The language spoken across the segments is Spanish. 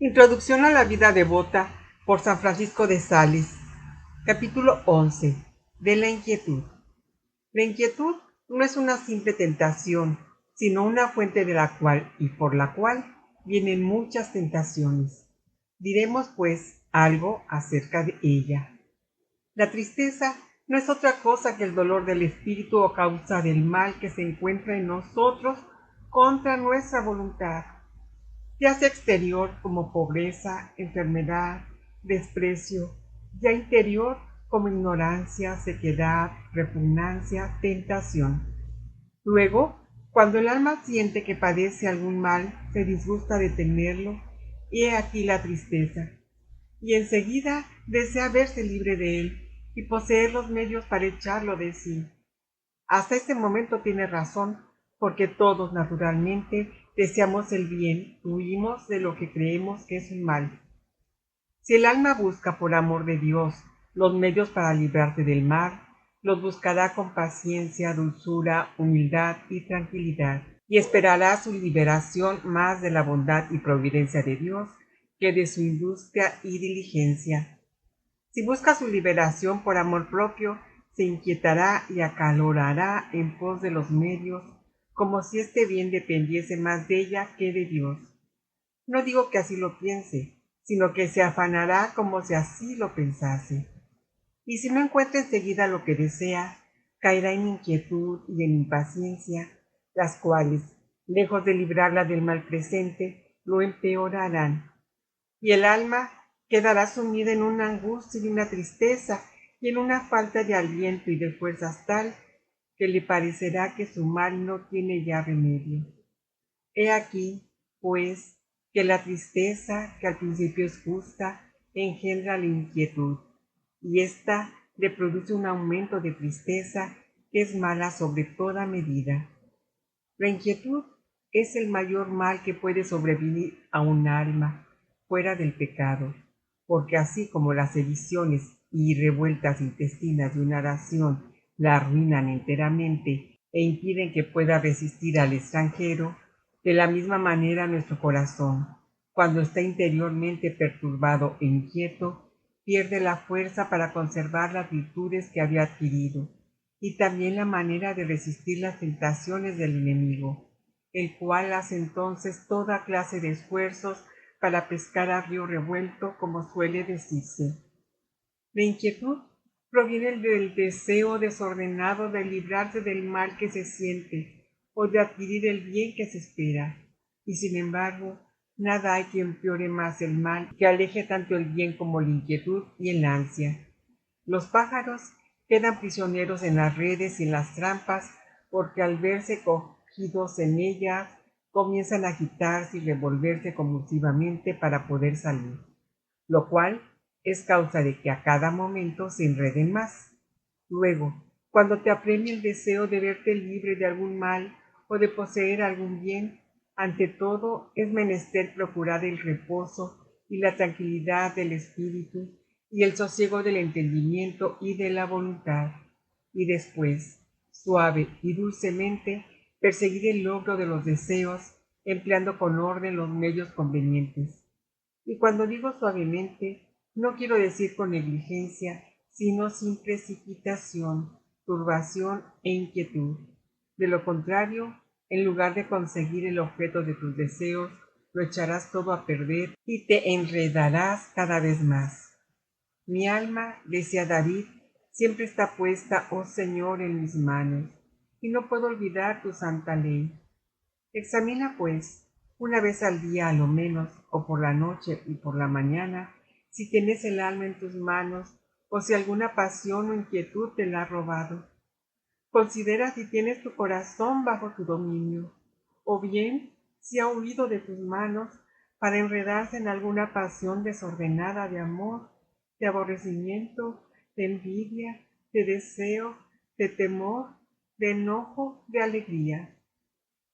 Introducción a la vida devota por San Francisco de Sales. Capítulo 11. De la inquietud. La inquietud no es una simple tentación, sino una fuente de la cual y por la cual vienen muchas tentaciones. Diremos, pues, algo acerca de ella. La tristeza no es otra cosa que el dolor del espíritu o causa del mal que se encuentra en nosotros contra nuestra voluntad, ya sea exterior como pobreza, enfermedad, desprecio, ya interior como ignorancia, sequedad, repugnancia, tentación. Luego, cuando el alma siente que padece algún mal, se disgusta de tenerlo, y he aquí la tristeza, y enseguida desea verse libre de él y poseer los medios para echarlo de sí. Hasta este momento tiene razón, porque todos naturalmente deseamos el bien, huimos de lo que creemos que es un mal. Si el alma busca por amor de Dios los medios para librarte del mal, los buscará con paciencia, dulzura, humildad y tranquilidad, y esperará su liberación más de la bondad y providencia de Dios que de su industria y diligencia. Si busca su liberación por amor propio, se inquietará y acalorará en pos de los medios, como si este bien dependiese más de ella que de Dios. No digo que así lo piense, sino que se afanará como si así lo pensase. Y si no encuentra enseguida lo que desea, caerá en inquietud y en impaciencia, las cuales, lejos de librarla del mal presente, lo empeorarán. Y el alma quedará sumida en una angustia y una tristeza y en una falta de aliento y de fuerzas tal que le parecerá que su mal no tiene ya remedio. He aquí, pues, que la tristeza, que al principio es justa, engendra la inquietud, y ésta le produce un aumento de tristeza que es mala sobre toda medida. La inquietud es el mayor mal que puede sobrevenir a un alma fuera del pecado, porque así como las sediciones y revueltas intestinas de una nación la arruinan enteramente e impiden que pueda resistir al extranjero, de la misma manera nuestro corazón, cuando está interiormente perturbado e inquieto, pierde la fuerza para conservar las virtudes que había adquirido, y también la manera de resistir las tentaciones del enemigo, el cual hace entonces toda clase de esfuerzos para pescar a río revuelto, como suele decirse. La inquietud proviene del deseo desordenado de librarse del mal que se siente o de adquirir el bien que se espera, y sin embargo, nada hay que empeore más el mal, que aleje tanto el bien como la inquietud y el ansia. Los pájaros quedan prisioneros en las redes y en las trampas porque al verse cogidos en ellas comienzan a agitarse y revolverse convulsivamente para poder salir, lo cual es causa de que a cada momento se enreden más. Luego, cuando te apremia el deseo de verte libre de algún mal o de poseer algún bien, ante todo es menester procurar el reposo y la tranquilidad del espíritu y el sosiego del entendimiento y de la voluntad, y después, suave y dulcemente, perseguir el logro de los deseos, empleando con orden los medios convenientes. Y cuando digo suavemente, no quiero decir con negligencia, sino sin precipitación, turbación e inquietud. De lo contrario, en lugar de conseguir el objeto de tus deseos, lo echarás todo a perder y te enredarás cada vez más. Mi alma, decía David, siempre está puesta, oh Señor, en mis manos, y no puedo olvidar tu santa ley. Examina, pues, una vez al día a lo menos, o por la noche y por la mañana, si tienes el alma en tus manos, o si alguna pasión o inquietud te la ha robado. Considera si tienes tu corazón bajo tu dominio, o bien si ha huido de tus manos para enredarse en alguna pasión desordenada de amor, de aborrecimiento, de envidia, de deseo, de temor, de enojo, de alegría.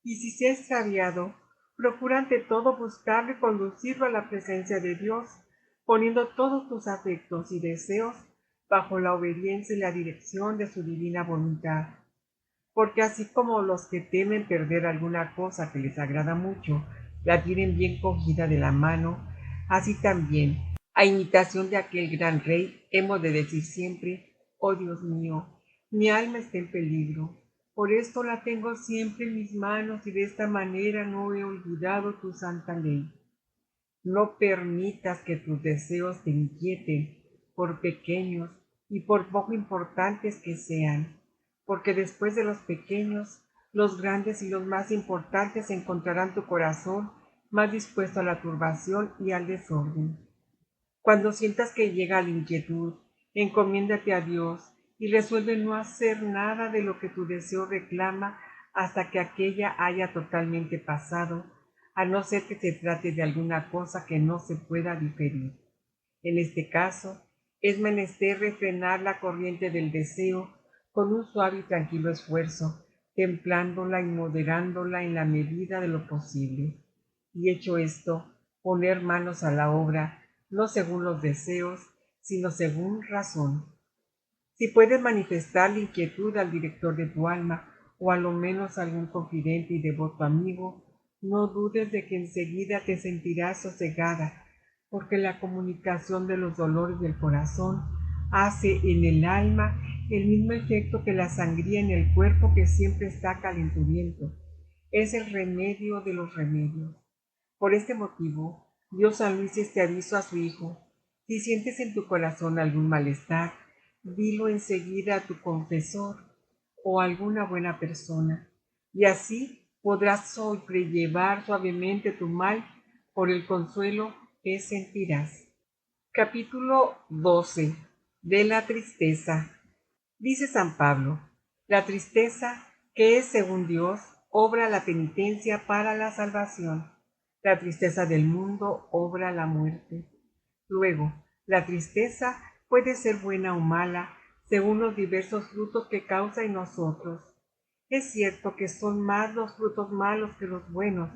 Y si se ha extraviado, procura ante todo buscarlo y conducirlo a la presencia de Dios, poniendo todos tus afectos y deseos bajo la obediencia y la dirección de su divina voluntad. Porque así como los que temen perder alguna cosa que les agrada mucho, la tienen bien cogida de la mano, Así también, a imitación de aquel gran rey, hemos de decir siempre: oh Dios mío, mi alma está en peligro. Por esto la tengo siempre en mis manos y de esta manera no he olvidado tu santa ley. No permitas que tus deseos te inquieten, por pequeños y por poco importantes que sean, porque después de los pequeños, los grandes y los más importantes encontrarán tu corazón más dispuesto a la turbación y al desorden. Cuando sientas que llega la inquietud, encomiéndate a Dios y resuelve no hacer nada de lo que tu deseo reclama hasta que aquella haya totalmente pasado, a no ser que se trate de alguna cosa que no se pueda diferir. En este caso, es menester refrenar la corriente del deseo con un suave y tranquilo esfuerzo, templándola y moderándola en la medida de lo posible. Y hecho esto, poner manos a la obra, no según los deseos, sino según razón. Si puedes manifestar la inquietud al director de tu alma, o a lo menos a algún confidente y devoto amigo, no dudes de que enseguida te sentirás sosegada, porque la comunicación de los dolores del corazón hace en el alma el mismo efecto que la sangría en el cuerpo, que siempre está calenturiento. Es el remedio de los remedios. Por este motivo, dio San Luis este aviso a su hijo: si sientes en tu corazón algún malestar, dilo enseguida a tu confesor o a alguna buena persona, y así podrás sobrellevar suavemente tu mal por el consuelo que sentirás. Capítulo 12. De la tristeza. Dice San Pablo: la tristeza, que es según Dios, obra la penitencia para la salvación. La tristeza del mundo obra la muerte. Luego, la tristeza puede ser buena o mala, según los diversos frutos que causa en nosotros. Es cierto que son más los frutos malos que los buenos,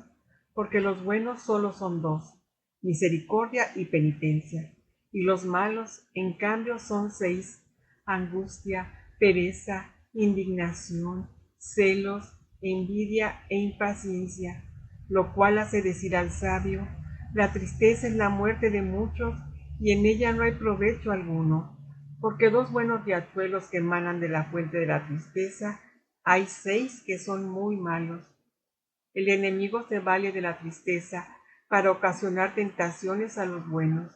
porque los buenos solo son dos: misericordia y penitencia, y los malos, en cambio, son 6: angustia, pereza, indignación, celos, envidia e impaciencia, lo cual hace decir al sabio: la tristeza es la muerte de muchos, y en ella no hay provecho alguno, porque 2 buenos riachuelos que emanan de la fuente de la tristeza, hay 6 que son muy malos. El enemigo se vale de la tristeza para ocasionar tentaciones a los buenos,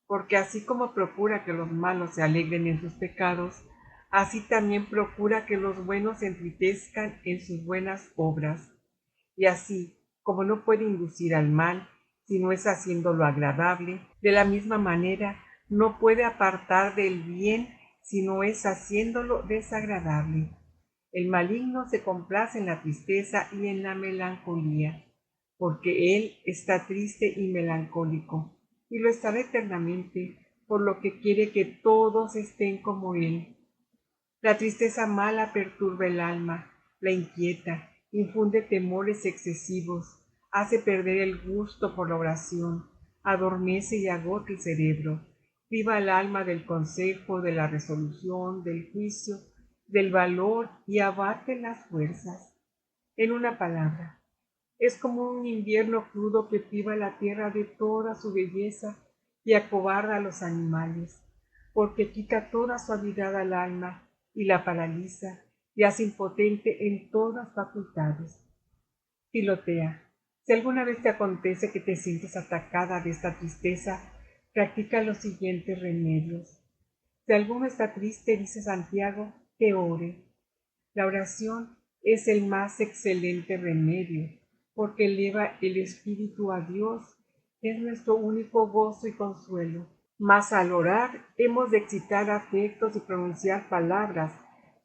porque así como procura que los malos se alegren en sus pecados, así también procura que los buenos se entristezcan en sus buenas obras. Y así, como no puede inducir al mal, si no es haciéndolo agradable, de la misma manera no puede apartar del bien si no es haciéndolo desagradable. El maligno se complace en la tristeza y en la melancolía, porque él está triste y melancólico, y lo estará eternamente, por lo que quiere que todos estén como él. La tristeza mala perturba el alma, la inquieta, infunde temores excesivos, hace perder el gusto por la oración, adormece y agota el cerebro, priva al alma del consejo, de la resolución, del juicio, del valor, y abate las fuerzas. En una palabra, es como un invierno crudo que priva la tierra de toda su belleza y acobarda a los animales, porque quita toda suavidad al alma y la paraliza y hace impotente en todas facultades. Filotea, si alguna vez te acontece que te sientes atacada de esta tristeza, practica los siguientes remedios. Si alguno está triste, dice Santiago, que ore. La oración es el más excelente remedio, porque eleva el espíritu a Dios, es nuestro único gozo y consuelo. Mas al orar hemos de excitar afectos y pronunciar palabras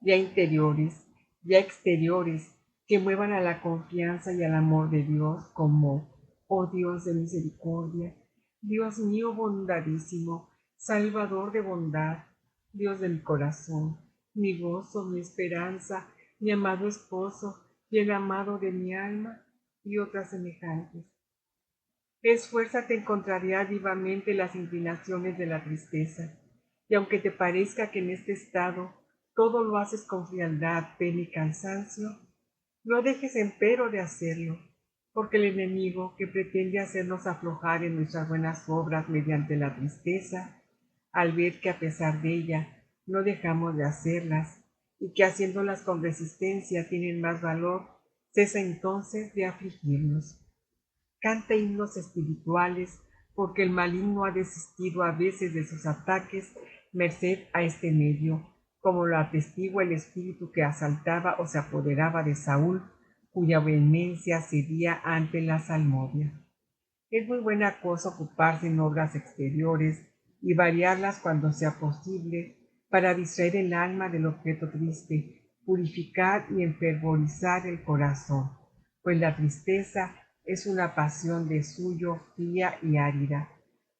ya interiores, ya exteriores, que muevan a la confianza y al amor de Dios, como: oh Dios de misericordia, Dios mío bondadísimo, Salvador de bondad, Dios de mi corazón, mi gozo, mi esperanza, mi amado esposo, bien amado de mi alma, y otras semejantes. Esfuérzate en contrariar vivamente las inclinaciones de la tristeza, y aunque te parezca que en este estado todo lo haces con frialdad, pena y cansancio, no dejes empero de hacerlo. porque el enemigo, que pretende hacernos aflojar en nuestras buenas obras mediante la tristeza, al ver que a pesar de ella no dejamos de hacerlas y que haciéndolas con resistencia tienen más valor, cesa entonces de afligirnos. Canta himnos espirituales, porque el maligno ha desistido a veces de sus ataques merced a este medio, como lo atestigua el espíritu que asaltaba o se apoderaba de Saúl, cuya vehemencia cedía ante la salmodia. Es muy buena cosa ocuparse en obras exteriores y variarlas cuando sea posible, para distraer el alma del objeto triste, purificar y enfervorizar el corazón, pues la tristeza es una pasión de suyo fría y árida.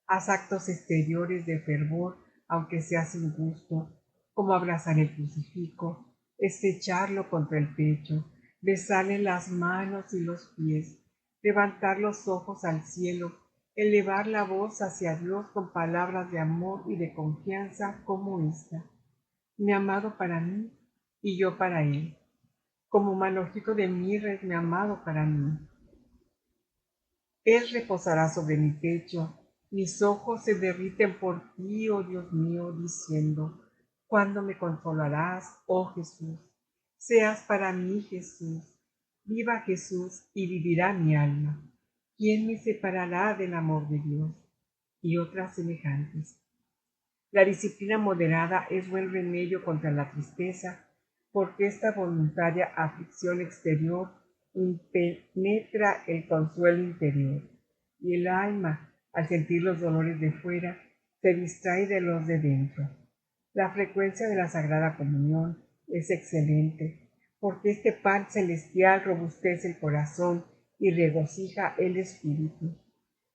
Haz actos exteriores de fervor, aunque sea sin gusto, como abrazar el crucifijo, estrecharlo contra el pecho, besarle las manos y los pies, levantar los ojos al cielo, elevar la voz hacia Dios con palabras de amor y de confianza como esta: mi amado para mí y yo para él, como manojito de mirra es mi amado para mí. Él reposará sobre mi pecho, mis ojos se derriten por ti, oh Dios mío, diciendo: ¿cuándo me consolarás, oh Jesús? Seas para mí, Jesús. Viva Jesús y vivirá mi alma. ¿Quién me separará del amor de Dios? Y otras semejantes. La disciplina moderada es buen remedio contra la tristeza, porque esta voluntaria aflicción exterior penetra el consuelo interior, y el alma, al sentir los dolores de fuera, se distrae de los de dentro. La frecuencia de la Sagrada Comunión es excelente, porque este pan celestial robustece el corazón y regocija el espíritu.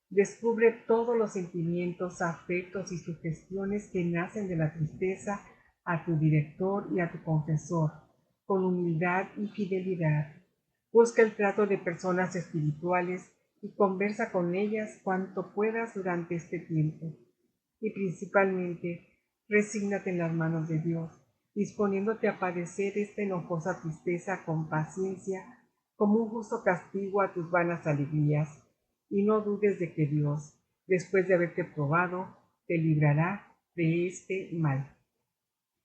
Descubre todos los sentimientos, afectos y sugestiones que nacen de la tristeza a tu director y a tu confesor, con humildad y fidelidad. Busca el trato de personas espirituales y conversa con ellas cuanto puedas durante este tiempo. Y principalmente, resígnate en las manos de Dios, disponiéndote a padecer esta enojosa tristeza con paciencia, como un justo castigo a tus vanas alegrías, y no dudes de que Dios, después de haberte probado, te librará de este mal.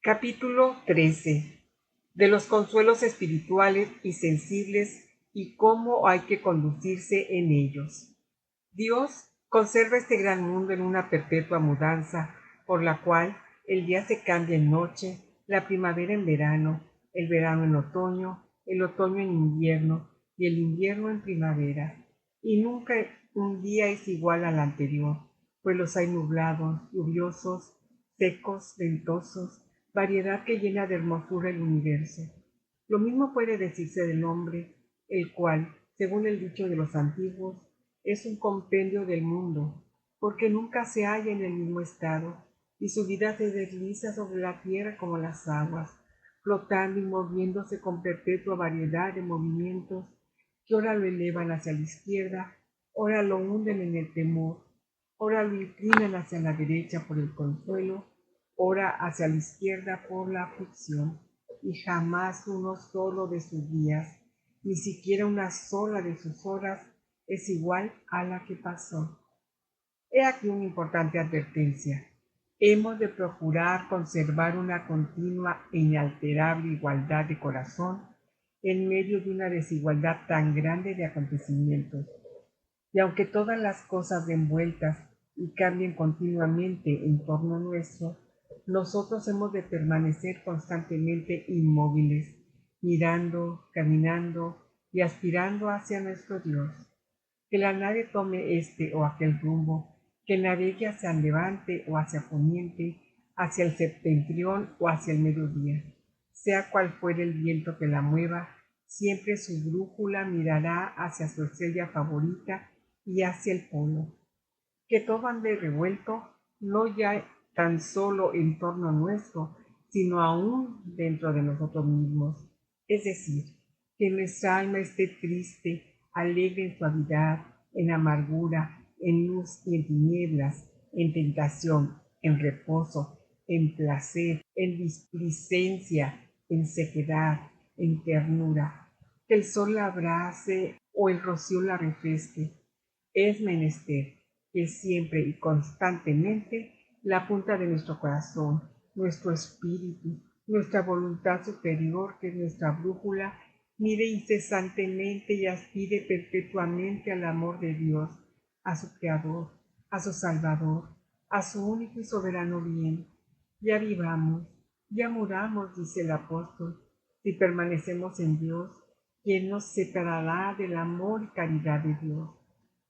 Capítulo 13. De los consuelos espirituales y sensibles y cómo hay que conducirse en ellos. Dios conserva este gran mundo en una perpetua mudanza, por la cual el día se cambia en noche, la primavera en verano, el verano en otoño, el otoño en invierno y el invierno en primavera. Y nunca un día es igual al anterior, pues los hay nublados, lluviosos, secos, ventosos, variedad que llena de hermosura el universo. Lo mismo puede decirse del hombre, el cual, según el dicho de los antiguos, es un compendio del mundo, porque nunca se halla en el mismo estado, y su vida se desliza sobre la tierra como las aguas, flotando y moviéndose con perpetua variedad de movimientos, que ora lo elevan hacia la izquierda, ora lo hunden en el temor, ora lo inclinan hacia la derecha por el consuelo, ora hacia la izquierda por la aflicción, y jamás uno solo de sus días, ni siquiera una sola de sus horas, es igual a la que pasó. He aquí una importante advertencia. Hemos de procurar conservar una continua e inalterable igualdad de corazón en medio de una desigualdad tan grande de acontecimientos. Y aunque todas las cosas den vueltas y cambien continuamente en torno nuestro, nosotros hemos de permanecer constantemente inmóviles, mirando, caminando y aspirando hacia nuestro Dios. Que la nave tome este o aquel rumbo, que navegue hacia el levante o hacia poniente, hacia el septentrión o hacia el mediodía. Sea cual fuere el viento que la mueva, siempre su brújula mirará hacia su estrella favorita y hacia el polo. Que todo ande revuelto, no ya tan solo en torno nuestro, sino aún dentro de nosotros mismos. Es decir, que nuestra alma esté triste, alegre en suavidad, en amargura, en luz y en tinieblas, en tentación, en reposo, en placer, en displicencia, en sequedad, en ternura. que el sol la abrace o el rocío la refresque. Es menester que siempre y constantemente la punta de nuestro corazón, nuestro espíritu, nuestra voluntad superior, que es nuestra brújula, mire incesantemente y aspire perpetuamente al amor de Dios, a su Creador, a su Salvador, a su único y soberano bien. Ya vivamos, ya muramos, dice el apóstol, si permanecemos en Dios, ¿quién nos separará del amor y caridad de Dios?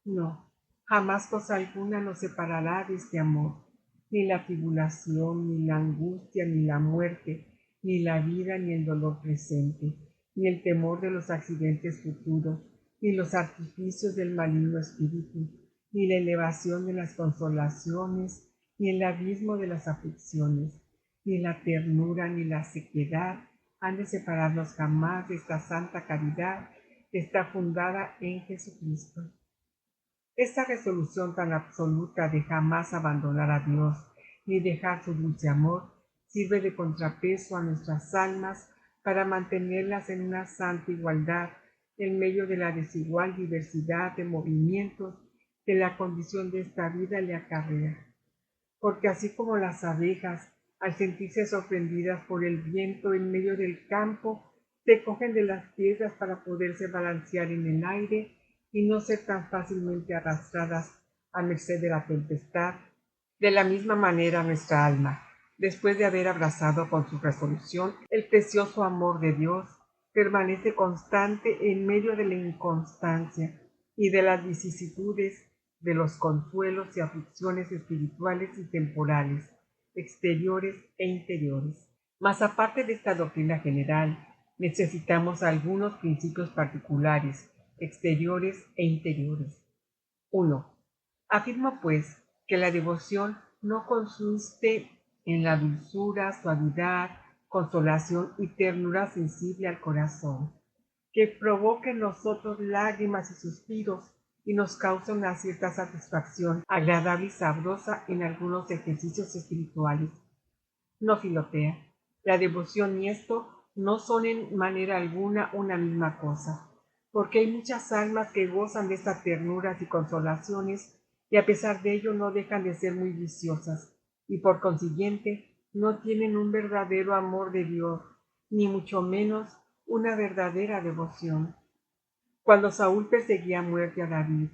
No, jamás cosa alguna nos separará de este amor, ni la tribulación, ni la angustia, ni la muerte, ni la vida, ni el dolor presente, ni el temor de los accidentes futuros, ni los artificios del maligno espíritu, ni la elevación de las consolaciones, ni el abismo de las aflicciones, ni la ternura, ni la sequedad han de separarnos jamás de esta santa caridad que está fundada en Jesucristo. Esta resolución tan absoluta de jamás abandonar a Dios ni dejar su dulce amor sirve de contrapeso a nuestras almas para mantenerlas en una santa igualdad en medio de la desigual diversidad de movimientos que la condición de esta vida le acarrea. Porque así como las abejas, al sentirse sorprendidas por el viento en medio del campo, se cogen de las piedras para poderse balancear en el aire y no ser tan fácilmente arrastradas a merced de la tempestad, de la misma manera nuestra alma, después de haber abrazado con su resolución el precioso amor de Dios, permanece constante en medio de la inconstancia y de las vicisitudes, de los consuelos y aflicciones espirituales y temporales, exteriores e interiores. Mas aparte de esta doctrina general, necesitamos algunos principios particulares, exteriores e interiores. 1. Afirmo, pues, que la devoción no consiste en la dulzura, suavidad, consolación y ternura sensible al corazón, que provoque en nosotros lágrimas y suspiros y nos causa una cierta satisfacción agradable y sabrosa en algunos ejercicios espirituales. No, Filotea, la devoción y esto no son en manera alguna una misma cosa, porque hay muchas almas que gozan de estas ternuras y consolaciones y a pesar de ello no dejan de ser muy viciosas, y por consiguiente no tienen un verdadero amor de Dios, ni mucho menos una verdadera devoción. Cuando Saúl perseguía a muerte a David,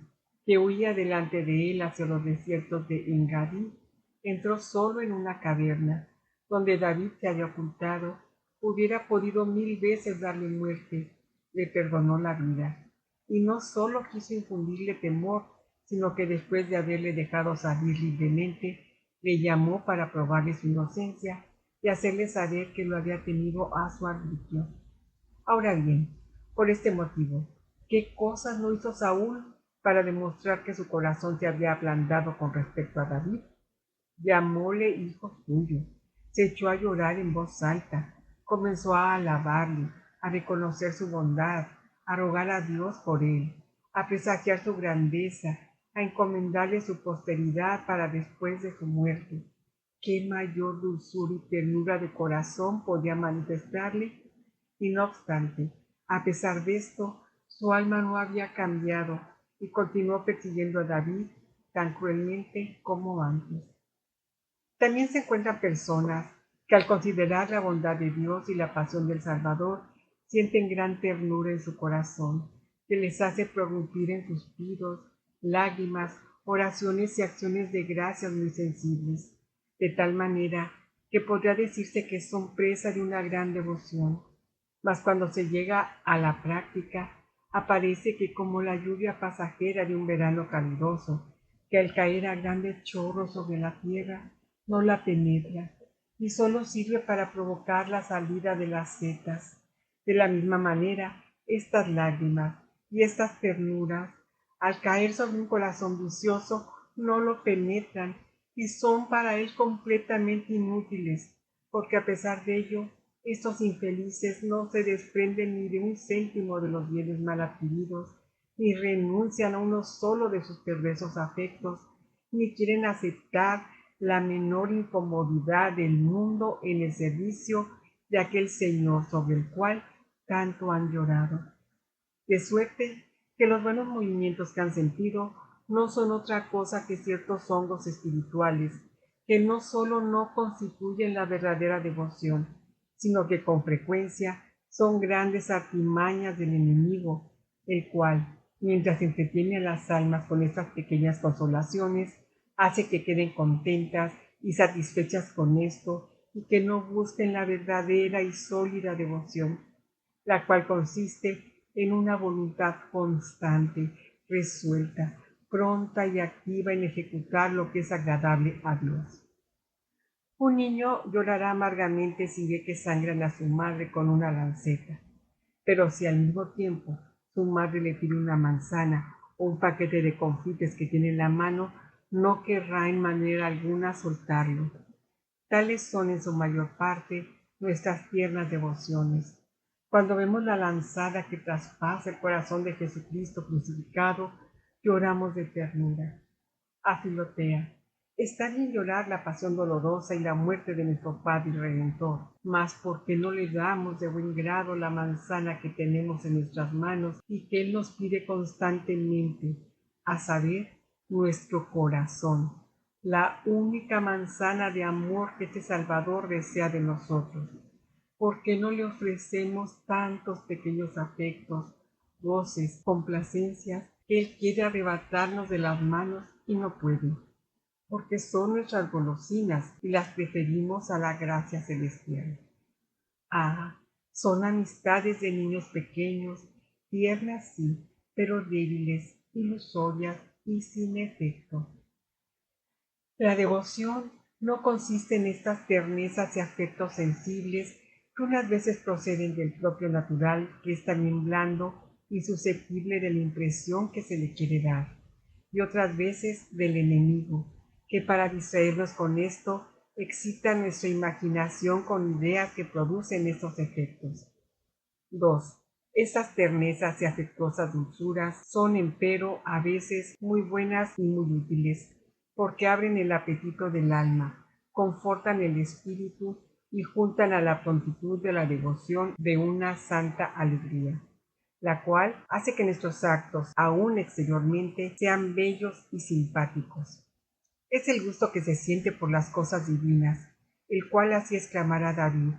que huía delante de él hacia los desiertos de Engadí, entró solo en una caverna, donde David se había ocultado. Hubiera podido 1000 veces darle muerte, le perdonó la vida, y no solo quiso infundirle temor, sino que después de haberle dejado salir libremente, le llamó para probarle su inocencia y hacerle saber que lo había tenido a su arbitrio. Ahora bien, por este motivo, ¿qué cosas no hizo Saúl para demostrar que su corazón se había ablandado con respecto a David? Llamóle hijo suyo, se echó a llorar en voz alta, comenzó a alabarle, a reconocer su bondad, a rogar a Dios por él, a presagiar su grandeza, a encomendarle su posteridad para después de su muerte. ¿Qué mayor dulzura y ternura de corazón podía manifestarle? Y no obstante, a pesar de esto, su alma no había cambiado y continuó persiguiendo a David tan cruelmente como antes. También se encuentran personas que al considerar la bondad de Dios y la pasión del Salvador, sienten gran ternura en su corazón, que les hace prorrumpir en suspiros, lágrimas, oraciones y acciones de gracias muy sensibles, de tal manera que podría decirse que son presa de una gran devoción. Mas cuando se llega a la práctica, aparece que como la lluvia pasajera de un verano caluroso, que al caer a grandes chorros sobre la tierra, no la penetra, y sólo sirve para provocar la salida de las setas. De la misma manera, estas lágrimas y estas ternuras, al caer sobre un corazón vicioso, no lo penetran y son para él completamente inútiles, porque a pesar de ello, estos infelices no se desprenden ni de un céntimo de los bienes mal adquiridos, ni renuncian a uno solo de sus perversos afectos, ni quieren aceptar la menor incomodidad del mundo en el servicio de aquel Señor sobre el cual tanto han llorado. de suerte que los buenos movimientos que han sentido no son otra cosa que ciertos hongos espirituales, que no sólo no constituyen la verdadera devoción, sino que con frecuencia son grandes artimañas del enemigo, el cual, mientras entretiene a las almas con estas pequeñas consolaciones, hace que queden contentas y satisfechas con esto y que no busquen la verdadera y sólida devoción, la cual consiste en una voluntad constante, resuelta, pronta y activa en ejecutar lo que es agradable a Dios. Un niño llorará amargamente si ve que sangran a su madre con una lanceta, pero si al mismo tiempo su madre le pide una manzana o un paquete de confites que tiene en la mano, no querrá en manera alguna soltarlo. Tales son en su mayor parte nuestras tiernas devociones. Cuando vemos la lanzada que traspasa el corazón de Jesucristo crucificado, lloramos de ternura. A Filotea, está bien llorar la pasión dolorosa y la muerte de nuestro Padre y Redentor, mas porque no le damos de buen grado la manzana que tenemos en nuestras manos y que Él nos pide constantemente, a saber, nuestro corazón, la única manzana de amor que este Salvador desea de nosotros. ¿Por qué no le ofrecemos tantos pequeños afectos, goces, complacencias que Él quiere arrebatarnos de las manos y no puede? Porque son nuestras golosinas y las preferimos a la gracia celestial. Ah, son amistades de niños pequeños, tiernas sí, pero débiles, ilusorias y sin efecto. La devoción no consiste en estas ternezas y afectos sensibles que unas veces proceden del propio natural, que es también blando y susceptible de la impresión que se le quiere dar, y otras veces del enemigo, que para distraernos con esto excita nuestra imaginación con ideas que producen estos efectos. 2. Estas ternezas y afectuosas dulzuras son, empero, a veces muy buenas y muy útiles, porque abren el apetito del alma, confortan el espíritu y juntan a la prontitud de la devoción de una santa alegría, la cual hace que nuestros actos, aun exteriormente, sean bellos y simpáticos. Es el gusto que se siente por las cosas divinas, el cual así exclamará David: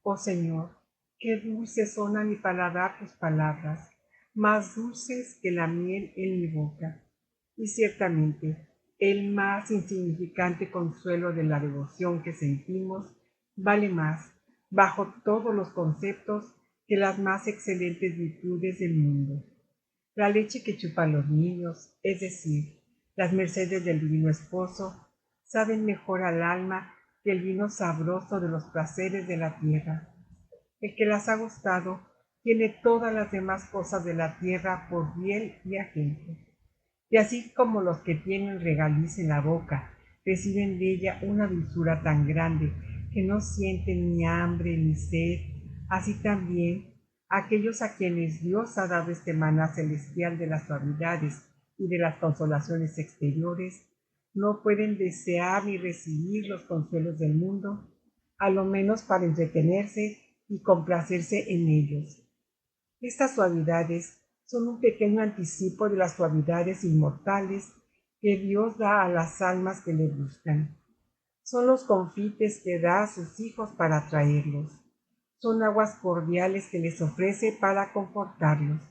«Oh Señor, qué dulces son a mi paladar tus palabras, más dulces que la miel en mi boca». Y ciertamente, el más insignificante consuelo de la devoción que sentimos vale más, bajo todos los conceptos, que las más excelentes virtudes del mundo. La leche que chupan los niños, es decir, las mercedes del divino esposo, saben mejor al alma que el vino sabroso de los placeres de la tierra. El que las ha gustado tiene todas las demás cosas de la tierra por bien y agente. Y así como los que tienen regaliz en la boca reciben de ella una dulzura tan grande que no sienten ni hambre ni sed, así también aquellos a quienes Dios ha dado este maná celestial de las suavidades y de las consolaciones exteriores, no pueden desear ni recibir los consuelos del mundo, a lo menos para entretenerse y complacerse en ellos. Estas suavidades son un pequeño anticipo de las suavidades inmortales que Dios da a las almas que le buscan. Son los confites que da a sus hijos para atraerlos. Son aguas cordiales que les ofrece para confortarlos.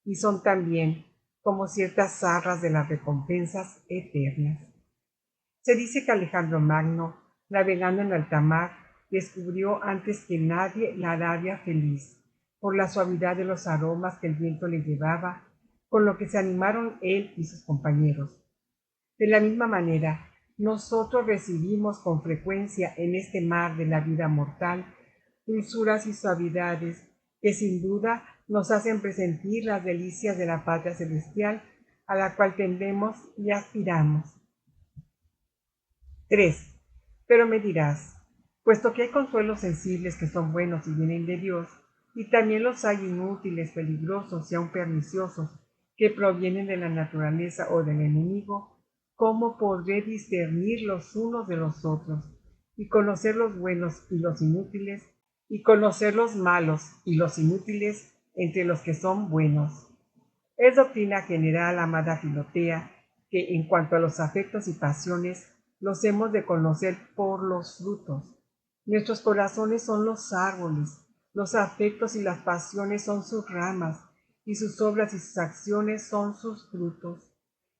Y son también como ciertas zarras de las recompensas eternas. Se dice que Alejandro Magno, navegando en alta mar, descubrió antes que nadie la Arabia feliz, por la suavidad de los aromas que el viento le llevaba, con lo que se animaron él y sus compañeros. De la misma manera, nosotros recibimos con frecuencia en este mar de la vida mortal dulzuras y suavidades que sin duda nos hacen presentir las delicias de la patria celestial a la cual tendemos y aspiramos. 3. Pero me dirás, puesto que hay consuelos sensibles que son buenos y vienen de Dios, y también los hay inútiles, peligrosos y aun perniciosos, que provienen de la naturaleza o del enemigo, ¿cómo podré discernir los unos de los otros, y conocer los buenos y los inútiles, y conocer los malos y los inútiles, entre los que son buenos. Es doctrina general, amada Filotea, que en cuanto a los afectos y pasiones, los hemos de conocer por los frutos. Nuestros corazones son los árboles, los afectos y las pasiones son sus ramas, y sus obras y sus acciones son sus frutos.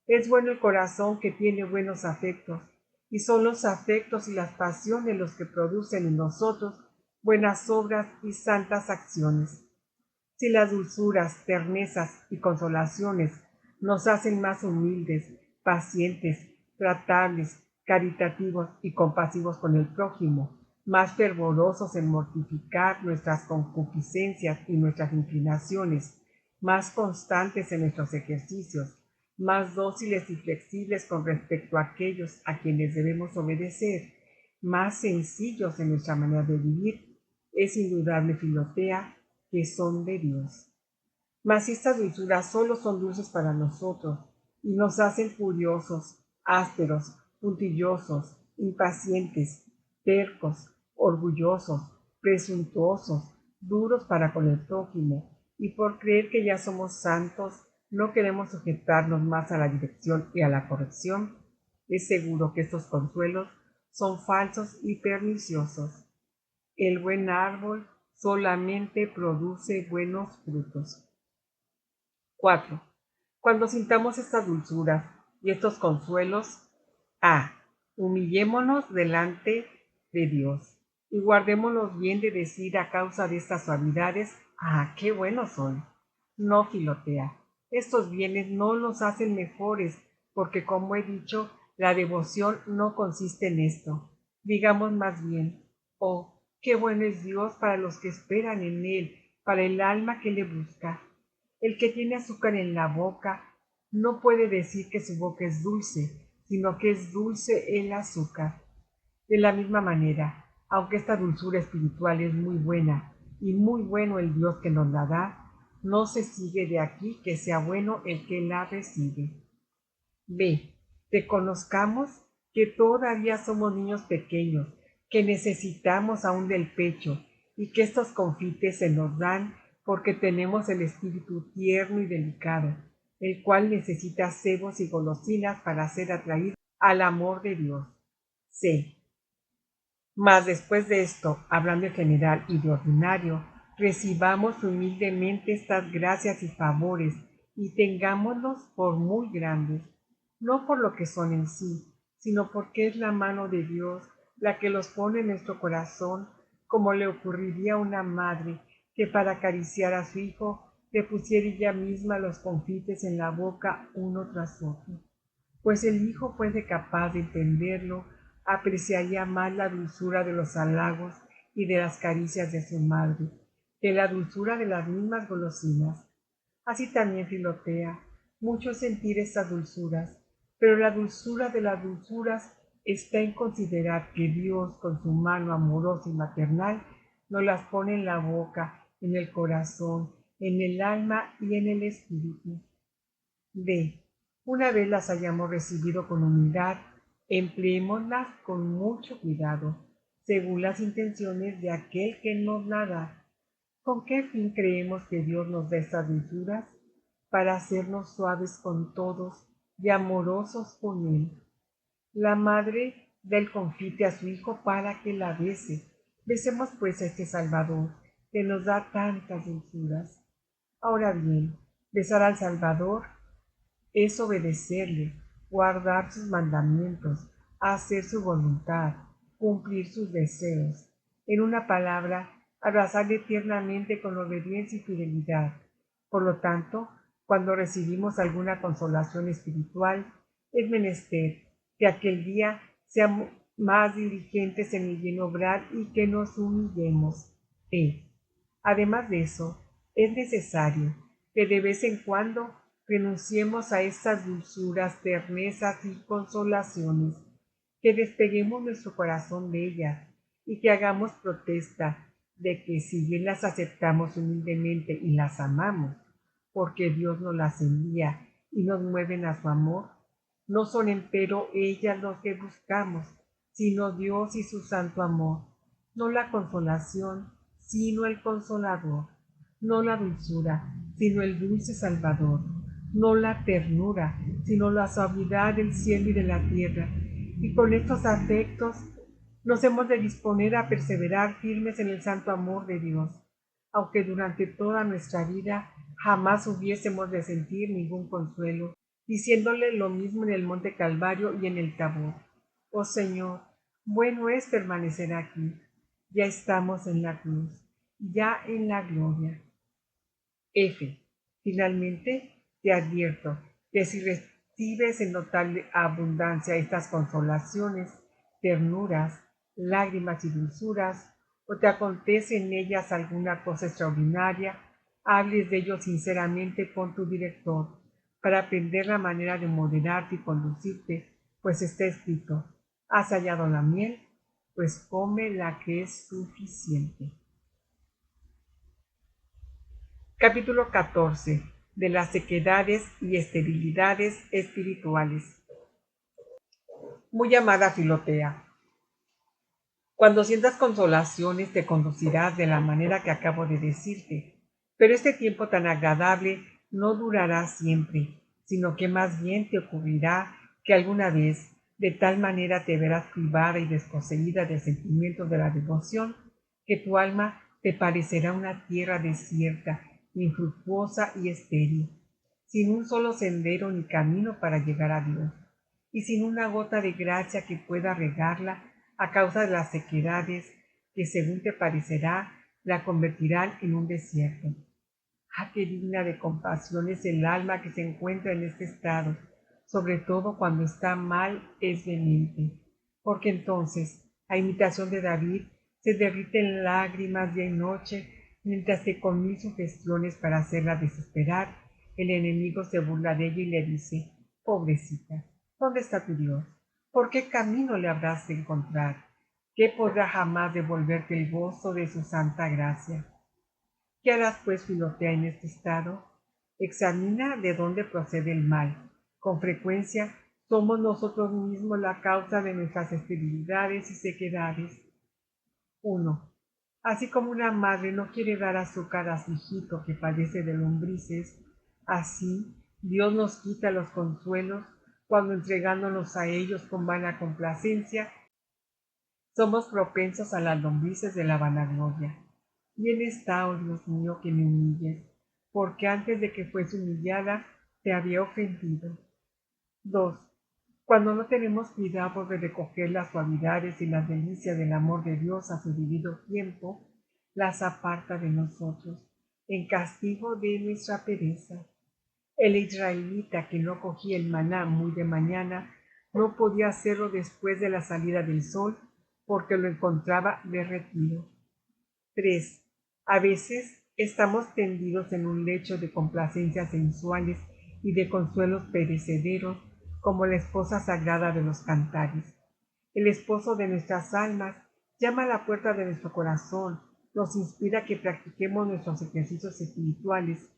Es bueno el corazón que tiene buenos afectos, y son los afectos y las pasiones los que producen en nosotros buenas obras y santas acciones. Si las dulzuras, ternezas y consolaciones nos hacen más humildes, pacientes, tratables, caritativos y compasivos con el prójimo, más fervorosos en mortificar nuestras concupiscencias y nuestras inclinaciones, más constantes en nuestros ejercicios, más dóciles y flexibles con respecto a aquellos a quienes debemos obedecer, más sencillos en nuestra manera de vivir, es indudable, Filotea, que son de Dios. Mas estas dulzuras solo son dulces para nosotros y nos hacen furiosos, ásperos, puntillosos, impacientes, tercos, orgullosos, presuntuosos, duros para con el prójimo, y por creer que ya somos santos, no queremos sujetarnos más a la dirección y a la corrección. Es seguro que estos consuelos son falsos y perniciosos. El buen árbol solamente produce buenos frutos. 4. Cuando sintamos estas dulzuras y estos consuelos, A. Humillémonos delante de Dios y guardémonos bien de decir a causa de estas suavidades, qué buenos son. No, Filotea, estos bienes no los hacen mejores, porque como he dicho, la devoción no consiste en esto. Digamos más bien, qué bueno es Dios para los que esperan en Él, para el alma que le busca. El que tiene azúcar en la boca no puede decir que su boca es dulce, sino que es dulce el azúcar. De la misma manera, aunque esta dulzura espiritual es muy buena y muy bueno el Dios que nos la da, no se sigue de aquí que sea bueno el que la recibe. B. Reconozcamos que todavía somos niños pequeños, que necesitamos aún del pecho y que estos confites se nos dan porque tenemos el espíritu tierno y delicado, el cual necesita cebos y golosinas para ser atraído al amor de Dios. C. Mas después de esto, hablando en general y de ordinario, recibamos humildemente estas gracias y favores y tengámoslos por muy grandes, no por lo que son en sí, sino porque es la mano de Dios la que los pone en nuestro corazón, como le ocurriría a una madre que para acariciar a su hijo le pusiera ella misma los confites en la boca uno tras otro. Pues el hijo fuese capaz de entenderlo, apreciaría más la dulzura de los halagos y de las caricias de su madre, que la dulzura de las mismas golosinas. Así también, Filotea, mucho es sentir estas dulzuras, pero la dulzura de las dulzuras está en considerar que Dios, con su mano amorosa y maternal, nos las pone en la boca, en el corazón, en el alma y en el espíritu. D. Una vez las hayamos recibido con humildad, empleémoslas con mucho cuidado, según las intenciones de aquel que nos la da. ¿Con qué fin creemos que Dios nos da estas dulzuras? Para hacernos suaves con todos y amorosos con Él. La madre da el confite a su hijo para que la bese. Besemos pues a este Salvador, que nos da tantas dulzuras. Ahora bien, besar al Salvador es obedecerle, guardar sus mandamientos, hacer su voluntad, cumplir sus deseos. En una palabra, abrazarle tiernamente con obediencia y fidelidad. Por lo tanto, cuando recibimos alguna consolación espiritual, es menester que aquel día seamos más diligentes en el bien obrar y que nos humillemos. Además de eso, es necesario que de vez en cuando renunciemos a estas dulzuras, ternezas y consolaciones, que despeguemos nuestro corazón de ellas y que hagamos protesta de que si bien las aceptamos humildemente y las amamos, porque Dios nos las envía y nos mueven a su amor, no son empero ellas los que buscamos, sino Dios y su santo amor, no la consolación, sino el Consolador. no la dulzura, sino el dulce Salvador, no la ternura, sino la suavidad del cielo y de la tierra. Y con estos afectos nos hemos de disponer a perseverar firmes en el santo amor de Dios, aunque durante toda nuestra vida jamás hubiésemos de sentir ningún consuelo, diciéndole lo mismo en el monte Calvario y en el Tabor. Oh Señor, bueno es permanecer aquí. Ya estamos en la cruz, ya en la gloria. F. Finalmente, te advierto que si recibes en notable abundancia estas consolaciones, ternuras, lágrimas y dulzuras, o te acontece en ellas alguna cosa extraordinaria, hables de ello sinceramente con tu director, para aprender la manera de moderarte y conducirte, pues está escrito, has hallado la miel, pues come la que es suficiente. Capítulo 14. De las sequedades y esterilidades espirituales. Muy amada Filotea, cuando sientas consolaciones te conducirás de la manera que acabo de decirte, pero este tiempo tan agradable no durará siempre, sino que más bien te ocurrirá que alguna vez de tal manera te verás privada y desposeída del sentimiento de la devoción, que tu alma te parecerá una tierra desierta, infructuosa y estéril, sin un solo sendero ni camino para llegar a Dios, y sin una gota de gracia que pueda regarla a causa de las sequedades que, según te parecerá, la convertirán en un desierto. ¡Ah, qué digna de compasión es el alma que se encuentra en este estado, sobre todo cuando está mal es demente! Porque entonces, a imitación de David, se derrite en lágrimas día y noche, mientras que con mil sugestiones para hacerla desesperar, el enemigo se burla de ella y le dice, pobrecita, ¿dónde está tu Dios? ¿Por qué camino le habrás de encontrar? ¿Qué podrá jamás devolverte el gozo de su santa gracia? ¿Qué harás pues, Filotea, en este estado? Examina de dónde procede el mal. Con frecuencia somos nosotros mismos la causa de nuestras esterilidades y sequedades. 1. Así como una madre no quiere dar azúcar a su hijito que padece de lombrices, así Dios nos quita los consuelos cuando entregándonos a ellos con vana complacencia, somos propensos a las lombrices de la vanagloria. Bien está, oh Dios mío, que me humilles, porque antes de que fuese humillada te había ofendido. 2. Cuando no tenemos cuidado de recoger las suavidades y las delicias del amor de Dios a su debido tiempo, las aparta de nosotros, en castigo de nuestra pereza. El israelita que no cogía el maná muy de mañana no podía hacerlo después de la salida del sol porque lo encontraba derretido. 3. A veces estamos tendidos en un lecho de complacencias sensuales y de consuelos perecederos como la esposa sagrada de los cantares. El esposo de nuestras almas llama a la puerta de nuestro corazón, nos inspira a que practiquemos nuestros ejercicios espirituales,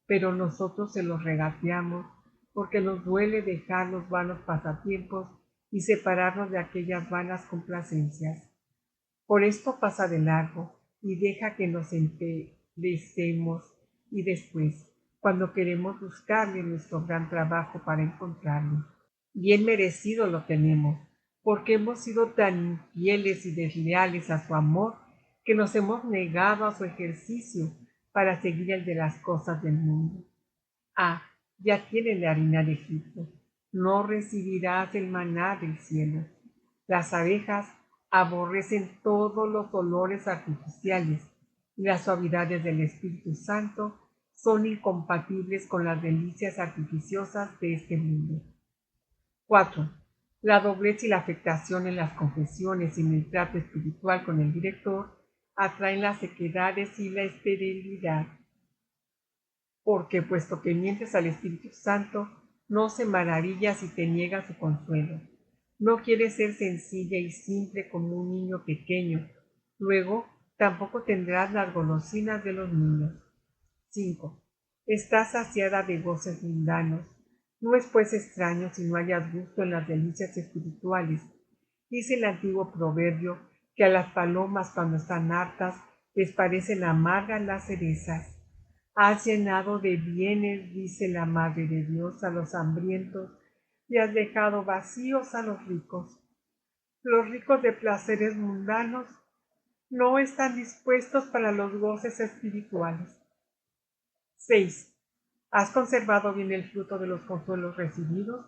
pero nosotros se los regateamos porque nos duele dejar los vanos pasatiempos y separarnos de aquellas vanas complacencias. Por esto pasa de largo y deja que nos enterecemos y después, cuando queremos buscarle nuestro gran trabajo para encontrarlo, bien merecido lo tenemos, porque hemos sido tan infieles y desleales a su amor que nos hemos negado a su ejercicio para seguir el de las cosas del mundo. Ah, ya tienes la harina de Egipto, no recibirás el maná del cielo. Las abejas aborrecen todos los olores artificiales y las suavidades del Espíritu Santo son incompatibles con las delicias artificiosas de este mundo. 4. La doblez y la afectación en las confesiones y en el trato espiritual con el director atraen las sequedades y la esterilidad. Porque, puesto que mientes al Espíritu Santo, no se maravilla si te niega su consuelo. No quieres ser sencilla y simple como un niño pequeño. Luego, tampoco tendrás las golosinas de los niños. 5. Estás saciada de goces mundanos. No es pues extraño si no hayas gusto en las delicias espirituales. Dice el antiguo proverbio que a las palomas cuando están hartas les parecen amargas las cerezas. Has llenado de bienes, dice la Madre de Dios, a los hambrientos, y has dejado vacíos a los ricos. Los ricos de placeres mundanos no están dispuestos para los goces espirituales. 6. ¿Has conservado bien el fruto de los consuelos recibidos?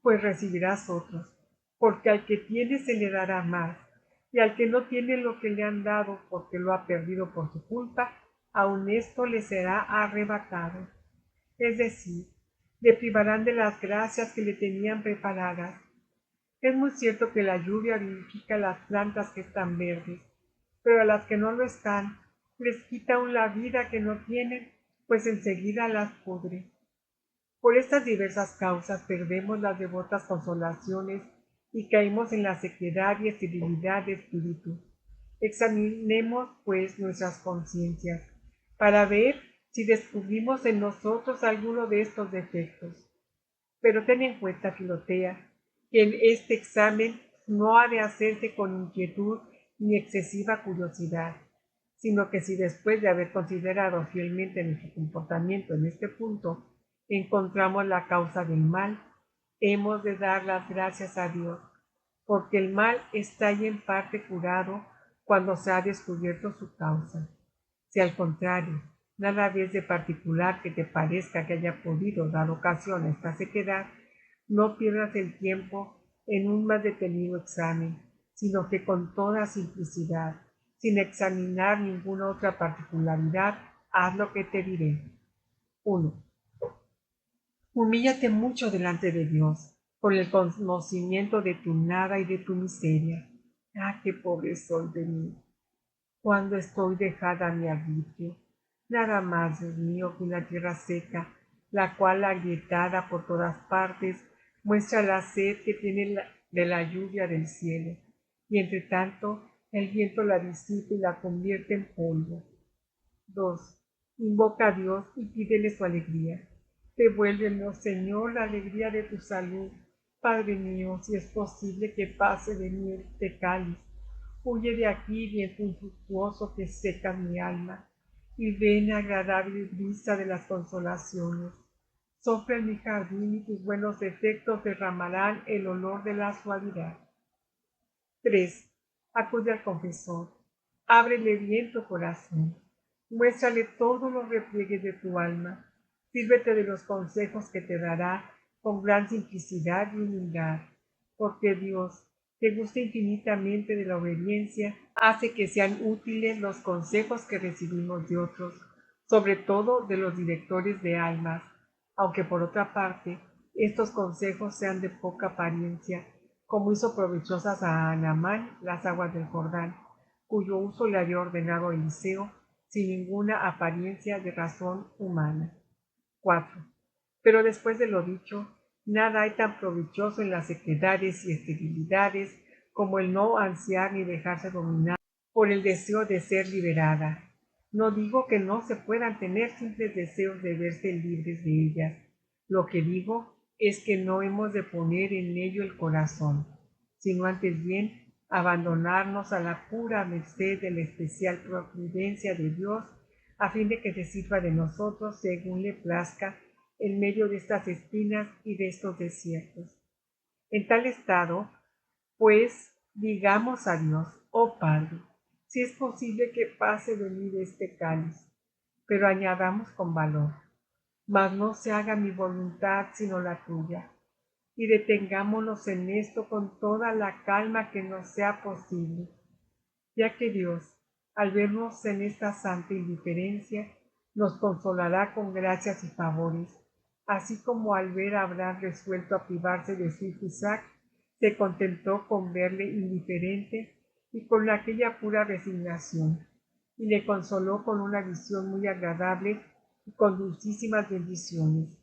Pues recibirás otros, porque al que tiene se le dará más, y al que no tiene lo que le han dado porque lo ha perdido por su culpa, aun esto le será arrebatado. Es decir, le privarán de las gracias que le tenían preparadas. Es muy cierto que la lluvia vivifica las plantas que están verdes, pero a las que no lo están, les quita aún la vida que no tienen, pues enseguida las pudre. Por estas diversas causas perdemos las devotas consolaciones y caímos en la sequedad y esterilidad de espíritu. Examinemos, pues, nuestras conciencias, para ver si descubrimos en nosotros alguno de estos defectos. Pero ten en cuenta, Filotea, que en este examen no ha de hacerse con inquietud ni excesiva curiosidad, sino que si después de haber considerado fielmente nuestro comportamiento en este punto, encontramos la causa del mal, hemos de dar las gracias a Dios, porque el mal está ya en parte curado cuando se ha descubierto su causa. Si al contrario, nada ves de particular que te parezca que haya podido dar ocasión a esta sequedad, no pierdas el tiempo en un más detenido examen, sino que con toda simplicidad, sin examinar ninguna otra particularidad, haz lo que te diré. 1. Humíllate mucho delante de Dios, por el conocimiento de tu nada y de tu miseria. ¡Ah, qué pobre soy de mí! Cuando estoy dejada a mi arbitrio, nada más, Dios mío, que una tierra seca, la cual, agrietada por todas partes, muestra la sed que tiene de la lluvia del cielo, y entre tanto el viento la disipa y la convierte en polvo. 2. Invoca a Dios y pídele su alegría. Devuélvenos, Señor, la alegría de tu salud. Padre mío, si es posible que pase de mí este cáliz. Huye de aquí, viento infructuoso que seca mi alma, y ven agradable brisa de las consolaciones. Sopla en mi jardín y tus buenos efectos derramarán el olor de la suavidad. 3. Acude al confesor. Ábrele bien tu corazón. Muéstrale todos los repliegues de tu alma. Sírvete de los consejos que te dará con gran simplicidad y humildad, porque Dios, que gusta infinitamente de la obediencia, hace que sean útiles los consejos que recibimos de otros, sobre todo de los directores de almas, aunque por otra parte estos consejos sean de poca apariencia, como hizo provechosas a Naamán las aguas del Jordán, cuyo uso le había ordenado Eliseo sin ninguna apariencia de razón humana. 4. Pero después de lo dicho, nada hay tan provechoso en las sequedades y esterilidades como el no ansiar ni dejarse dominar por el deseo de ser liberada. No digo que no se puedan tener simples deseos de verse libres de ellas. Lo que digo es que no hemos de poner en ello el corazón, sino antes bien abandonarnos a la pura merced de la especial providencia de Dios, a fin de que se sirva de nosotros según le plazca en medio de estas espinas y de estos desiertos. En tal estado, pues, digamos a Dios, oh Padre, si es posible que pase de mí de este cáliz, pero añadamos con valor, mas no se haga mi voluntad sino la tuya, y detengámonos en esto con toda la calma que nos sea posible, ya que Dios, al vernos en esta santa indiferencia, nos consolará con gracias y favores, así como al ver a Abraham resuelto a privarse de su hijo Isaac, se contentó con verle indiferente y con aquella pura resignación, y le consoló con una visión muy agradable y con dulcísimas bendiciones.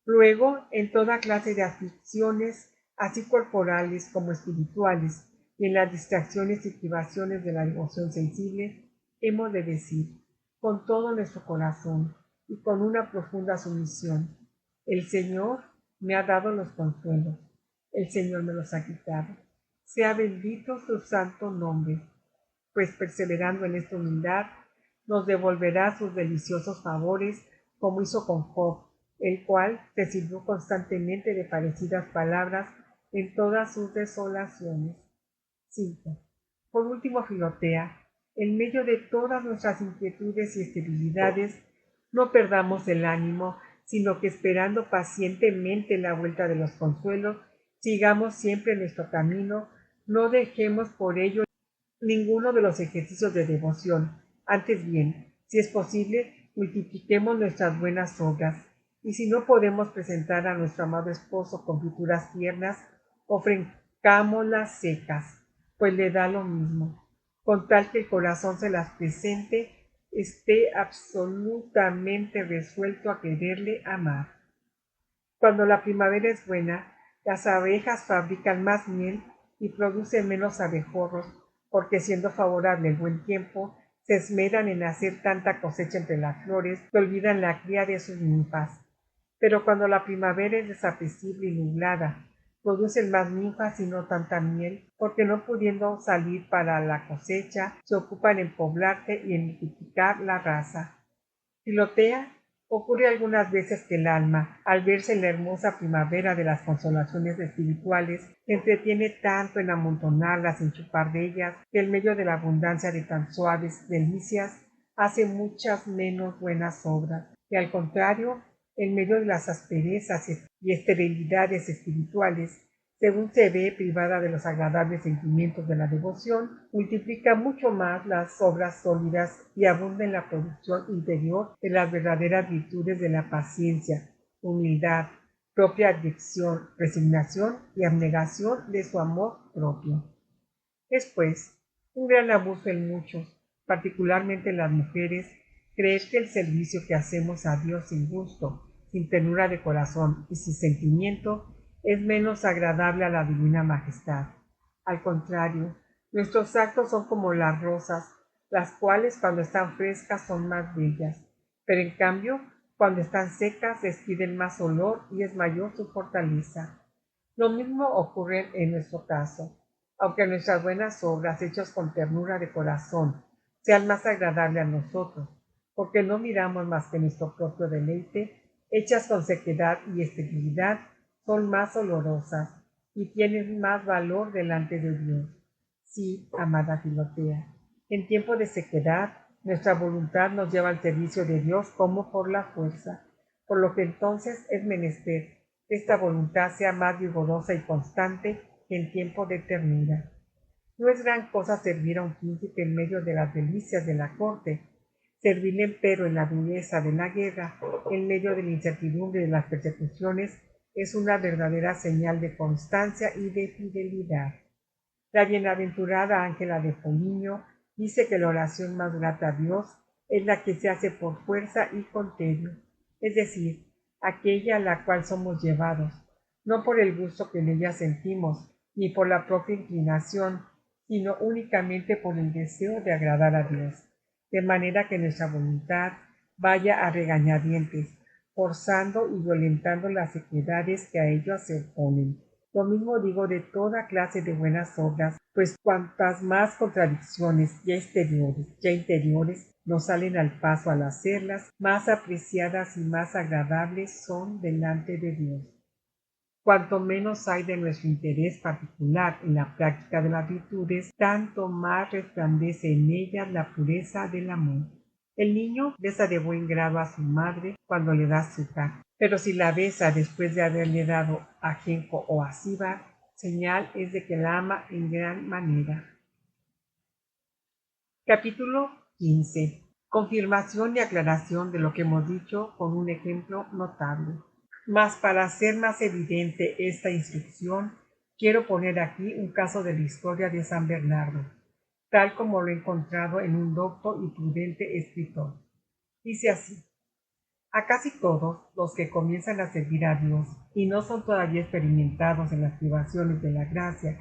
Luego, en toda clase de aflicciones, así corporales como espirituales, y en las distracciones y privaciones de la devoción sensible, hemos de decir, con todo nuestro corazón y con una profunda sumisión, el Señor me ha dado los consuelos, el Señor me los ha quitado. Sea bendito su santo nombre, pues perseverando en esta humildad, nos devolverá sus deliciosos favores, como hizo con Job, el cual se sirvió constantemente de parecidas palabras en todas sus desolaciones. 5. Por último, Filotea, en medio de todas nuestras inquietudes y esterilidades, no perdamos el ánimo, sino que esperando pacientemente la vuelta de los consuelos, sigamos siempre nuestro camino, no dejemos por ello ninguno de los ejercicios de devoción. Antes bien, si es posible, multipliquemos nuestras buenas obras, y si no podemos presentar a nuestro amado esposo confituras tiernas, ofrezcámoslas secas, pues le da lo mismo, con tal que el corazón se las presente, esté absolutamente resuelto a quererle amar. Cuando la primavera es buena, las abejas fabrican más miel y producen menos abejorros, porque siendo favorable el buen tiempo, se esmeran en hacer tanta cosecha entre las flores que olvidan la cría de sus ninfas. Pero cuando la primavera es desapacible y nublada, producen más ninfas y no tanta miel, porque no pudiendo salir para la cosecha, se ocupan en poblarse y en multiplicar la raza. Filotea, ocurre algunas veces que el alma, al verse en la hermosa primavera de las consolaciones espirituales, se entretiene tanto en amontonarlas, en chupar de ellas, que en medio de la abundancia de tan suaves delicias, hace muchas menos buenas obras, y al contrario, en medio de las asperezas y esterilidades espirituales, según se ve privada de los agradables sentimientos de la devoción, multiplica mucho más las obras sólidas y abunda en la producción interior de las verdaderas virtudes de la paciencia, humildad, propia adicción, resignación y abnegación de su amor propio. Es, pues, un gran abuso en muchos, particularmente en las mujeres, creer que el servicio que hacemos a Dios sin gusto, sin ternura de corazón y sin sentimiento es menos agradable a la divina majestad. Al contrario, nuestros actos son como las rosas, las cuales cuando están frescas son más bellas, pero en cambio, cuando están secas despiden más olor y es mayor su fortaleza. Lo mismo ocurre en nuestro caso. Aunque nuestras buenas obras, hechas con ternura de corazón, sean más agradables a nosotros, porque no miramos más que nuestro propio deleite, hechas con sequedad y esterilidad, son más olorosas y tienen más valor delante de Dios. Sí, amada Filotea, en tiempo de sequedad, nuestra voluntad nos lleva al servicio de Dios como por la fuerza, por lo que entonces es menester que esta voluntad sea más vigorosa y constante que en tiempo de ternura. No es gran cosa servir a un príncipe en medio de las delicias de la corte, servirle empero en la dureza de la guerra, en medio de la incertidumbre de las persecuciones, es una verdadera señal de constancia y de fidelidad. La bienaventurada Ángela de Foligno dice que la oración más grata a Dios es la que se hace por fuerza y con tedio, es decir, aquella a la cual somos llevados, no por el gusto que en ella sentimos, ni por la propia inclinación, sino únicamente por el deseo de agradar a Dios, de manera que nuestra voluntad vaya a regañadientes, forzando y violentando las sequedades que a ellos se oponen. Lo mismo digo de toda clase de buenas obras, pues cuantas más contradicciones ya exteriores, ya interiores, nos salen al paso al hacerlas, más apreciadas y más agradables son delante de Dios. Cuanto menos hay de nuestro interés particular en la práctica de las virtudes, tanto más resplandece en ellas la pureza del amor. El niño besa de buen grado a su madre cuando le da azúcar, pero si la besa después de haberle dado ajenjo o acíbar, señal es de que la ama en gran manera. Capítulo 15. Confirmación y aclaración de lo que hemos dicho con un ejemplo notable. Mas para hacer más evidente esta instrucción, quiero poner aquí un caso de la historia de San Bernardo, tal como lo he encontrado en un docto y prudente escritor. Dice así: a casi todos los que comienzan a servir a Dios y no son todavía experimentados en las privaciones de la gracia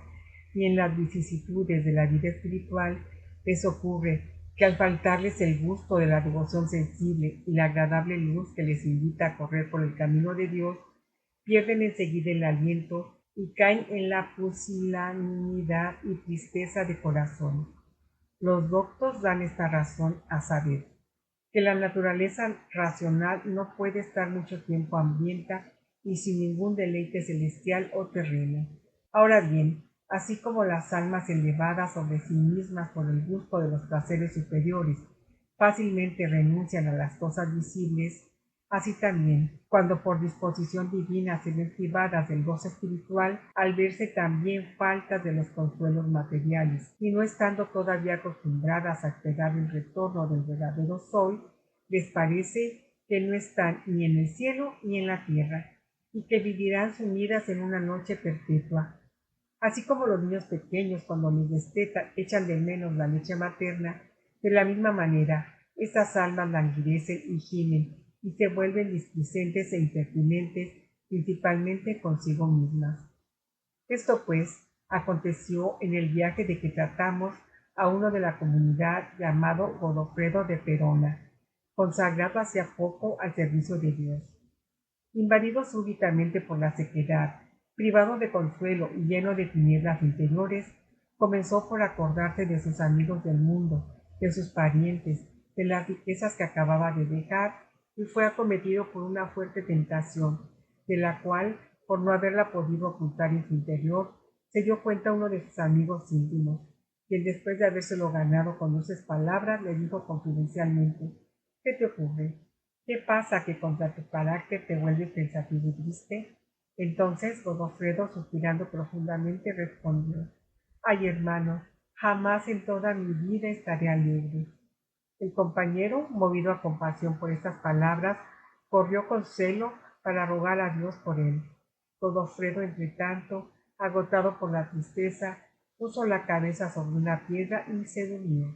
y en las vicisitudes de la vida espiritual, les ocurre que al faltarles el gusto de la devoción sensible y la agradable luz que les invita a correr por el camino de Dios, pierden enseguida el aliento y caen en la pusilanimidad y tristeza de corazón. Los doctos dan esta razón a saber: que la naturaleza racional no puede estar mucho tiempo hambrienta y sin ningún deleite celestial o terreno. Ahora bien, así como las almas elevadas sobre sí mismas por el gusto de los placeres superiores fácilmente renuncian a las cosas visibles, así también, cuando por disposición divina se ven privadas del gozo espiritual, al verse también faltas de los consuelos materiales, y no estando todavía acostumbradas a esperar el retorno del verdadero sol, les parece que no están ni en el cielo ni en la tierra, y que vivirán sumidas en una noche perpetua. Así como los niños pequeños cuando les destetan echan de menos la leche materna, de la misma manera estas almas languidecen y gimen y se vuelven displicentes e impertinentes, principalmente consigo mismas. Esto, pues, aconteció en el viaje de que tratamos a uno de la comunidad llamado Godofredo de Perona, consagrado hacía poco al servicio de Dios. Invadido súbitamente por la sequedad, privado de consuelo y lleno de tinieblas interiores, comenzó por acordarse de sus amigos del mundo, de sus parientes, de las riquezas que acababa de dejar, y fue acometido por una fuerte tentación, de la cual, por no haberla podido ocultar en su interior, se dio cuenta uno de sus amigos íntimos, quien después de habérselo ganado con dulces palabras le dijo confidencialmente: «¿Qué te ocurre? ¿Qué pasa que contra tu carácter te vuelves pensativo y triste?» Entonces Godofredo, suspirando profundamente, respondió: «Ay, hermano, jamás en toda mi vida estaré alegre». El compañero, movido a compasión por estas palabras, corrió con celo para rogar a Dios por él. Godofredo, entretanto, agotado por la tristeza, puso la cabeza sobre una piedra y se durmió.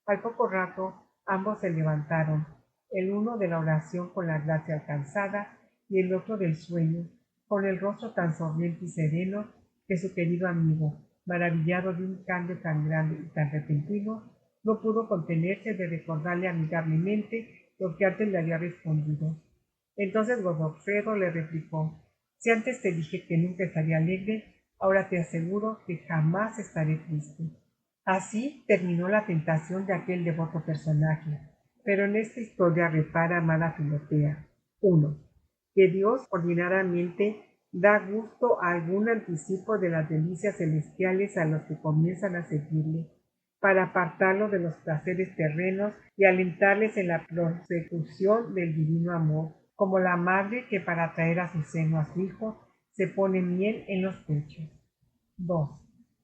Al poco rato, ambos se levantaron, el uno de la oración con la gracia alcanzada y el otro del sueño, con el rostro tan sonriente y sereno que su querido amigo, maravillado de un cambio tan grande y tan repentino, no pudo contenerse de recordarle amigablemente lo que antes le había respondido. Entonces Godofredo le replicó: «Si antes te dije que nunca estaría alegre, ahora te aseguro que jamás estaré triste». Así terminó la tentación de aquel devoto personaje. Pero en esta historia repara amada Filotea: 1. Que Dios ordinariamente da gusto a algún anticipo de las delicias celestiales a los que comienzan a seguirle, para apartarlo de los placeres terrenos y alentarles en la prosecución del divino amor, como la madre que para traer a su seno a su hijo se pone miel en los pechos. 2.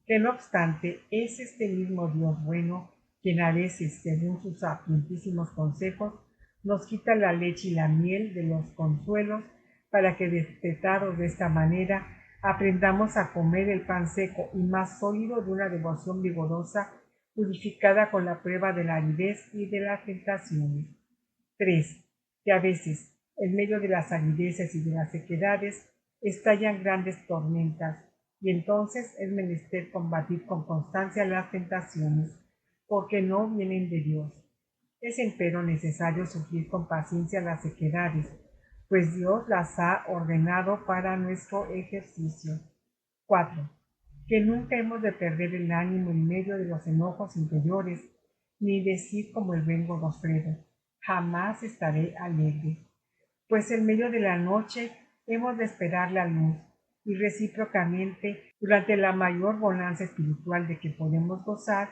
Que no obstante es este mismo Dios bueno quien a veces, según sus sapientísimos consejos, nos quita la leche y la miel de los consuelos para que, destetados de esta manera, aprendamos a comer el pan seco y más sólido de una devoción vigorosa, purificada con la prueba de la aridez y de las tentaciones. 3. Que a veces, en medio de las arideces y de las sequedades, estallan grandes tormentas, y entonces es menester combatir con constancia las tentaciones, porque no vienen de Dios. Es empero necesario sufrir con paciencia las sequedades, pues Dios las ha ordenado para nuestro ejercicio. 4. Que nunca hemos de perder el ánimo en medio de los enojos interiores, ni decir como el buen Godofredo: «Jamás estaré alegre», pues en medio de la noche hemos de esperar la luz, y recíprocamente, durante la mayor bonanza espiritual de que podemos gozar,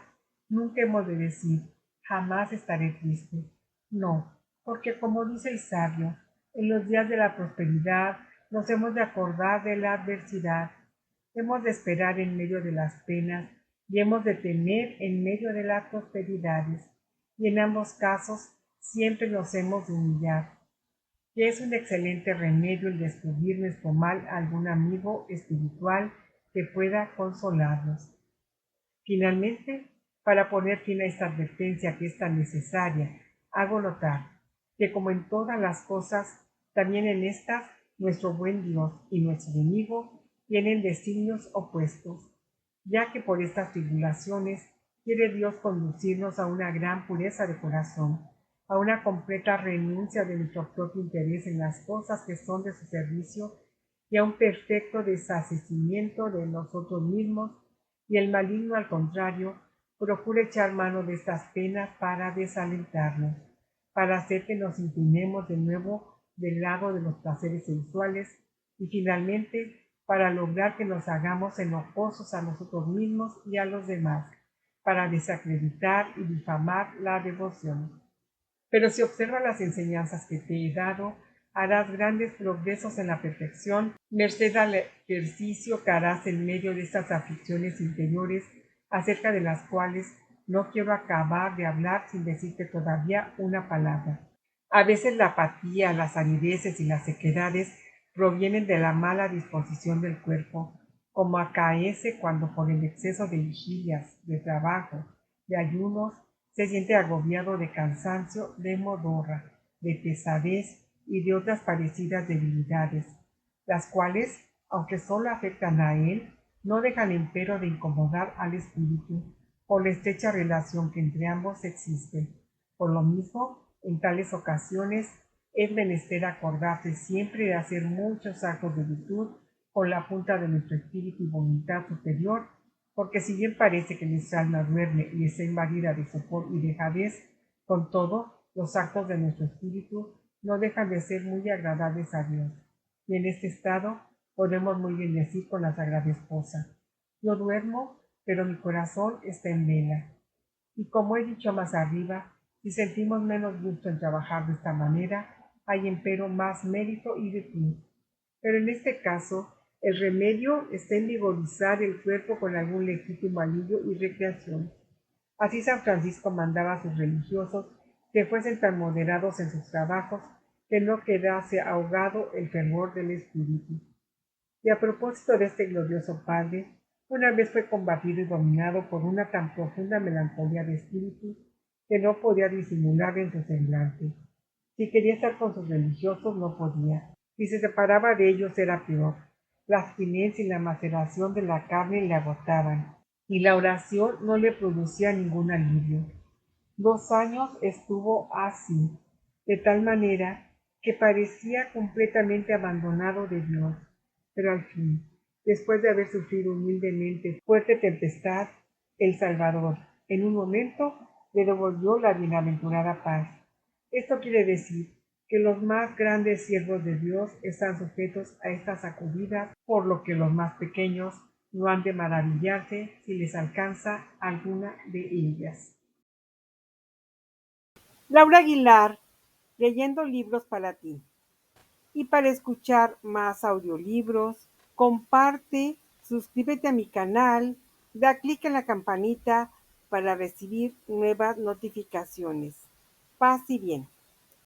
nunca hemos de decir: «Jamás estaré triste». No, porque como dice el sabio, en los días de la prosperidad nos hemos de acordar de la adversidad, hemos de esperar en medio de las penas y hemos de temer en medio de las prosperidades, y en ambos casos siempre nos hemos de humillar, que es un excelente remedio el descubrir nuestro mal a algún amigo espiritual que pueda consolarnos. Finalmente, para poner fin a esta advertencia que es tan necesaria, hago notar que, como en todas las cosas, también en estas, nuestro buen Dios y nuestro enemigo tienen designios opuestos, ya que por estas tribulaciones quiere Dios conducirnos a una gran pureza de corazón, a una completa renuncia de nuestro propio interés en las cosas que son de su servicio y a un perfecto desasecimiento de nosotros mismos, y el maligno, al contrario, procura echar mano de estas penas para desalentarnos, para hacer que nos inclinemos de nuevo del lado de los placeres sensuales y finalmente para lograr que nos hagamos enojosos a nosotros mismos y a los demás, para desacreditar y difamar la devoción. Pero si observas las enseñanzas que te he dado, harás grandes progresos en la perfección, merced al ejercicio que harás en medio de estas aflicciones interiores, acerca de las cuales no quiero acabar de hablar sin decirte todavía una palabra. A veces la apatía, las arideces y las sequedades provienen de la mala disposición del cuerpo, como acaece cuando por el exceso de vigilias, de trabajo, de ayunos, se siente agobiado de cansancio, de modorra, de pesadez y de otras parecidas debilidades, las cuales, aunque sólo afectan a él, no dejan empero de incomodar al espíritu por la estrecha relación que entre ambos existe. Por lo mismo, en tales ocasiones es menester acordarse siempre de hacer muchos actos de virtud con la punta de nuestro espíritu y voluntad superior, porque si bien parece que nuestra alma duerme y está invadida de sopor y dejadez, con todo, los actos de nuestro espíritu no dejan de ser muy agradables a Dios. Y en este estado podemos muy bien decir con la Sagrada Esposa: yo duermo, pero mi corazón está en vela. Y como he dicho más arriba, si sentimos menos gusto en trabajar de esta manera, hay empero más mérito y virtud. Pero en este caso, el remedio está en vigorizar el cuerpo con algún legítimo alivio y recreación. Así San Francisco mandaba a sus religiosos que fuesen tan moderados en sus trabajos que no quedase ahogado el fervor del espíritu. Y a propósito de este glorioso padre, una vez fue combatido y dominado por una tan profunda melancolía de espíritu que no podía disimular en su semblante. Si quería estar con sus religiosos no podía. Si se separaba de ellos era peor. La abstinencia y la maceración de la carne le agotaban, y la oración no le producía ningún alivio. 2 años estuvo así, de tal manera que parecía completamente abandonado de Dios. Pero al fin, después de haber sufrido humildemente fuerte tempestad, el Salvador, en un momento, le devolvió la bienaventurada paz. Esto quiere decir que los más grandes siervos de Dios están sujetos a estas sacudidas, por lo que los más pequeños no han de maravillarse si les alcanza alguna de ellas. Laura Aguilar, leyendo libros para ti. Y para escuchar más audiolibros, comparte, suscríbete a mi canal, da clic en la campanita para recibir nuevas notificaciones. Paz y bien.